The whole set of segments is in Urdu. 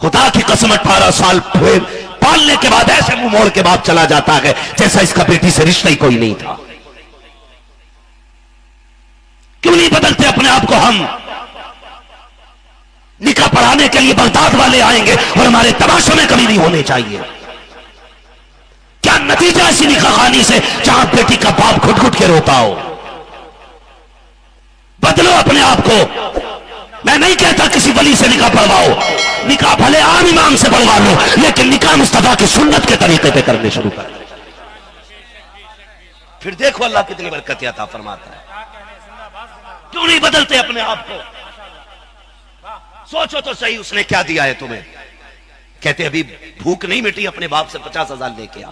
خدا کی قسم 18 سال پالنے کے بعد ایسے منہ موڑ کے باپ چلا جاتا ہے جیسا اس کا بیٹی سے رشتہ ہی کوئی نہیں تھا. کیوں نہیں بدلتے اپنے آپ کو؟ ہم نکاح پڑھانے کے لیے بغداد والے آئیں گے اور ہمارے تماشوں میں کمی نہیں ہونے چاہیے. کیا نتیجہ ایسی نکاح خوانی سے جہاں بیٹی کا باپ گھٹ گھٹ کے روتا ہو؟ بدلو اپنے آپ کو. میں نہیں کہتا کسی ولی سے نکاح پڑھواؤ، نکاح بھلے عام امام سے پڑھوا لو، لیکن نکاح مصطفیٰ کی سنت کے طریقے پہ کرنے شروع کر دو. پھر دیکھو اللہ کتنی برکت عطا فرماتا ہے. کیوں نہیں بدلتے اپنے آپ کو؟ سوچو تو صحیح اس نے کیا دیا ہے تمہیں. کہتے ابھی بھوک نہیں مٹی، اپنے باپ سے 50,000 لے کے آ.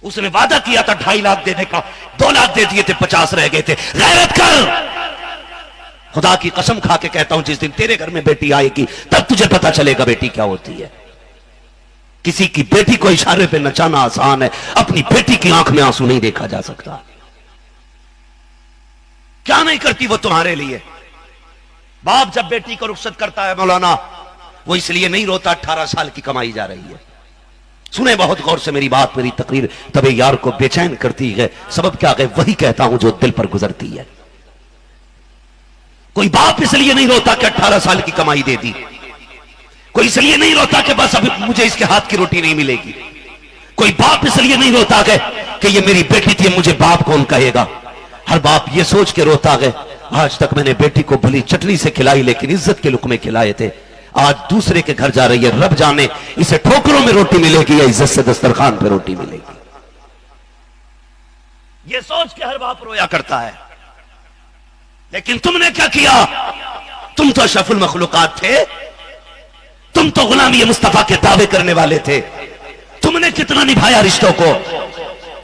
اس نے وعدہ کیا تھا 2.5 لاکھ دینے کا، 2 لاکھ دے دیے تھے، 50 رہ گئے تھے. غیرت کر. خدا کی قسم کھا کے کہتا ہوں جس دن تیرے گھر میں بیٹی آئے گی تب تجھے پتا چلے گا بیٹی کیا ہوتی ہے. کسی کی بیٹی کو اشارے پہ نچانا آسان ہے، اپنی بیٹی کی آنکھ میں آنسو نہیں دیکھا جا سکتا. کیا نہیں کرتی وہ تمہارے لیے. باپ جب بیٹی کو رخصت کرتا ہے مولانا، وہ اس لیے نہیں روتا 18 سال کی کمائی جا رہی ہے. سنیں بہت غور سے میری بات، میری تقریر طبع یار کو بے چین کرتی ہے. سبب کیا ہے؟ وہی کہتا ہوں جو دل پر گزرتی ہے. کوئی باپ اس لیے نہیں روتا کہ 18 سال کی کمائی دے دی. کوئی اس لیے نہیں روتا کہ بس اب مجھے اس کے ہاتھ کی روٹی نہیں ملے گی. کوئی باپ اس لیے نہیں روتا کہ یہ میری بیٹی تھی مجھے باپ کون کہے گا. ہر باپ یہ سوچ کے روتا ہے آج تک میں نے بیٹی کو بھلی چٹنی سے کھلائی لیکن عزت کے لقمے کھلائے تھے. آج دوسرے کے گھر جا رہی ہے، رب جانے اسے ٹھوکروں میں روٹی ملے گی یا عزت سے دسترخوان پہ روٹی ملے گی. یہ سوچ کے ہر باپ رویا کرتا ہے. لیکن تم نے کیا کیا؟ تم تو اشرف المخلوقات تھے، تم تو غلامی مصطفیٰ کے دعوے کرنے والے تھے. تم نے کتنا نبھایا رشتوں کو.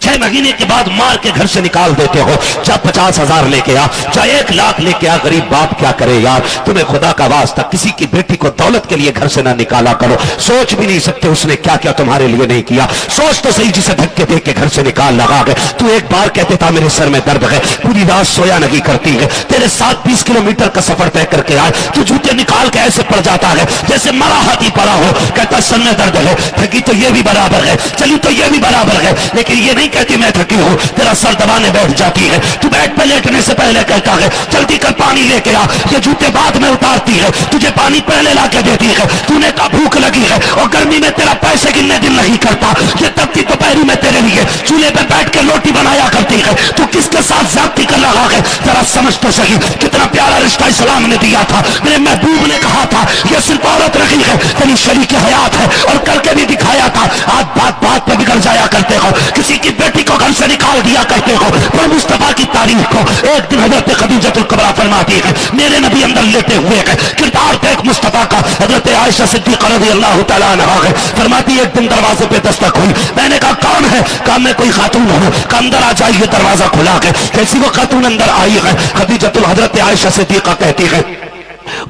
6 مہینے کے بعد مار کے گھر سے نکال دیتے ہو. جا 50,000 لے کے آ، جا 1 لاکھ لے کے آ. غریب باپ کیا کرے یار. تمہیں خدا کا واسطہ کسی کی بیٹی کو دولت کے لیے گھر سے نہ نکالا کرو. سوچ بھی نہیں سکتے اس نے کیا کیا تمہارے لیے نہیں کیا. سوچ تو صحیح جسے دھکے دے کے گھر سے نکال لگا گئے. تو ایک بار کہتے تھا میرے سر میں درد ہے، پوری رات سویا نہیں کرتی ہے. تیرے ساتھ 20 کلومیٹر کا سفر طے کر کے آئے، تو جوتے نکال کے ایسے پڑ جاتا ہے جیسے مرا ہاتھی پڑا ہو. کہتا سر میں درد ہے، تھکی تو یہ بھی برابر ہے، چلی تو یہ بھی برابر ہے، لیکن یہ نہیں کہتی میں تھکی ہوں. تیرا سر دبانے بیٹھ جاتی ہے. تو بیٹھ پہ لیٹنے سے پہلے کہتا ہے جلدی کر پانی لے کے آ. یہ جوتے بعد میں اتارتی ہے، تجھے پانی پہلے لا کے دیتی ہے. تو نے کہا بھوک لگی ہے اور گرمی میں تیرا پیسے گننے دل نہیں کرتا. یہ تب کی دوپہری میں تیرے لیے چولہے پہ بیٹھ کے روٹی بنایا کرتی ہے. تو کس کے ساتھ زیادتی کر رہا ہے؟ ذرا سمجھ تو صحیح کتنا پیارا رشتہ اسلام نے دیا تھا. میرے محبوب نے کہا تھا یہ صرف عورت رکھی ہے، تیری شریک حیات ہے، اور کر کے بھی دکھایا تھا. آج بات بات پہ بگڑ جایا کرتے ہو، کسی کی بیٹی کو گھر سے نکال دیا کرتے ہو. پر مصطفیٰ کی تاریخ کو ایک دن حضرت خدیجہ الکبریٰ فرماتی ہے میرے نبی اندر لیتے ہوئے ہے. کردار دیکھ مصطفیٰ کا. حضرت عائشہ صدیقہ رضی اللہ تعالیٰ عنہا ہے فرماتی ایک دن دروازے پہ دستک ہوئی. میں نے کہا کون ہے؟ کہا میں کوئی خاتون ہوں. کہا اندر آ جائیے. دروازہ کھلا ہے. کیسی وہ خاتون اندر آئی ہے؟ خدیجہ حضرت عائشہ صدیقہ کہتی ہے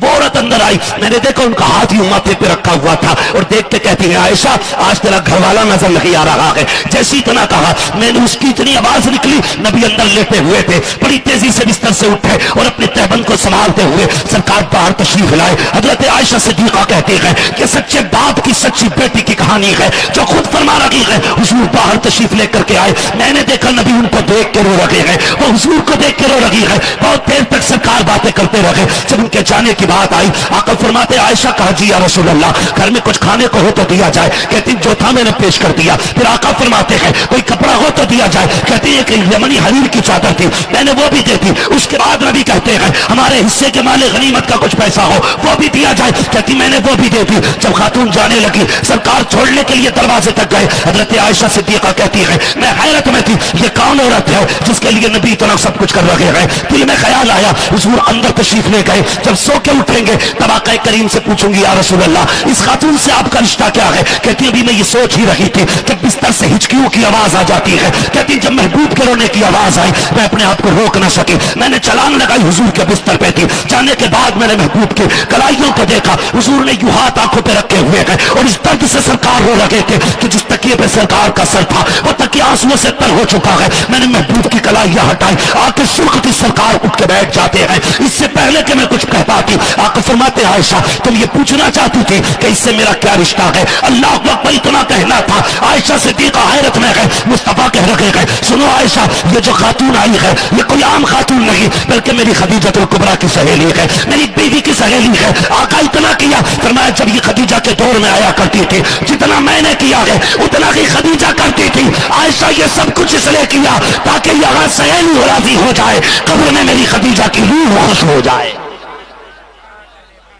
وہ عورت اندر آئی، میں نے دیکھا ان کا ہاتھ یوں ماتھے پہ رکھا ہوا تھا، اور دیکھ کے کہتی ہے عائشہ آج تیرا گھر والا نظر نہیں آ رہا ہے. جیسی اتنا کہا میں نے اس کی اتنی آواز نکلی، نبی اندر لیٹے ہوئے تھے، بڑی تیزی سے بستر سے اٹھے اور اپنے تہبند کو سنبھالتے ہوئے سرکار باہر تشریف لائے. حضرت عائشہ صدیقہ کہتی ہے کہ سچے باپ کی سچی بیٹی کی کہانی ہے جو خود فرما رہی ہے. حضور باہر تشریف لے کر کے آئے، میں نے دیکھا نبی ان کو دیکھ کے رو رہے ہیں، وہ حضور کو دیکھ کے رو رہی ہے. بہت دیر تک سرکار باتیں کرتے رہے. جب ان کے جانے کی بات آئی آقا فرماتے عائشہ کہا جی یا رسول اللہ گھر میں کچھ کھانے کو ہو تو دیا جائے. کہتی جو تھا میں نے پیش کر دیا. پھر آقا فرماتے ہیں کوئی کپڑا ہو تو دیا جائے. کہتی ہے کہ یمنی حریر کی چادر تھی میں نے وہ بھی دے دی. اس کے بعد نبی کہتے ہیں ہمارے حصے کے مال غنیمت کا کچھ پیسہ ہو وہ بھی دیا جائے. کہتی میں نے وہ بھی دے دی. جب خاتون جانے لگی سرکار چھوڑنے کے لیے دروازے تک گئے. حضرت عائشہ صدیقہ کہتی ہے میں حیرت میں تھی یہ کون عورت ہے جس کے لیے نبی اتنا سب کچھ کر رہے ہیں. دل میں خیال آیا حضور اندر تشریف لے گئے. جب سو کے اٹھیں گے تب آقا کریم سے پوچھوں گی یا رسول اللہ اس خاتون سے آپ کا رشتہ کیا ہے. کہتی ابھی میں یہ سوچ ہی رہی تھی جب بستر سے ہچکیوں کی آواز آ جاتی ہے. کہتی جب محبوب کے رونے کی آواز آئی میں اپنے آپ کو روک نہ سکی. میں نے چھلانگ لگائی حضور کے بستر پہ تھی. جانے کے بعد میں نے محبوب کی کلائیوں کو دیکھا. حضور نے یوں ہاتھ آنکھوں پہ رکھے ہوئے ہیں اور اس درد سے سرکار رو لگے تھے کہ جس تکیے پہ سرکار کا سر تھا وہ تکیہ آنسوؤں سے تر ہو چکا ہے. میں نے محبوب کی کلائیاں ہٹائی. آ کے سرخ کی سرکار اٹھ کے بیٹھ جاتے ہیں. اس سے پہلے کہ میں کچھ کہتا چاہتی. آقا فرماتے عائشہ تم یہ پوچھنا چاہتی تھی کہ اس سے میرا کیا رشتہ ہے؟ اللہ اکبر اتنا کہنا تھا. عائشہ صدیقہ حیرت میں گئے. مصطفیٰ کہہ رکھے گئے سنو عائشہ یہ جو خاتون آئی ہے یہ کوئی عام خاتون نہیں بلکہ میری خدیجہ الکبریٰ کی سہیلی ہے, میری بیوی کی سہیلی ہے. آقا اتنا کیا, فرمایا جب یہ خدیجہ کے دور میں آیا کرتی تھی جتنا میں نے کیا ہے اتنا ہی خدیجہ کرتی تھی. عائشہ یہ سب کچھ اس لیے کیا تاکہ یہاں سہیلی راضی ہو جائے, قبر میں میری خدیجہ کی روح خوش ہو جائے.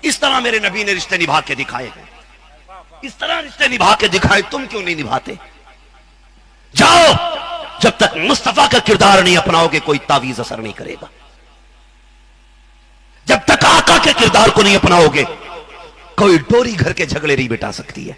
اس طرح میرے نبی نے رشتے نبھا کے دکھائے ہیں, اس طرح رشتے نبھا کے دکھائے. تم کیوں نہیں نبھاتے؟ جاؤ, جب تک مصطفیٰ کا کردار نہیں اپناؤ گے کوئی تعویذ اثر نہیں کرے گا. جب تک آقا کے کردار کو نہیں اپناؤ گے کوئی ڈوری گھر کے جھگڑے نہیں مٹا سکتی ہے.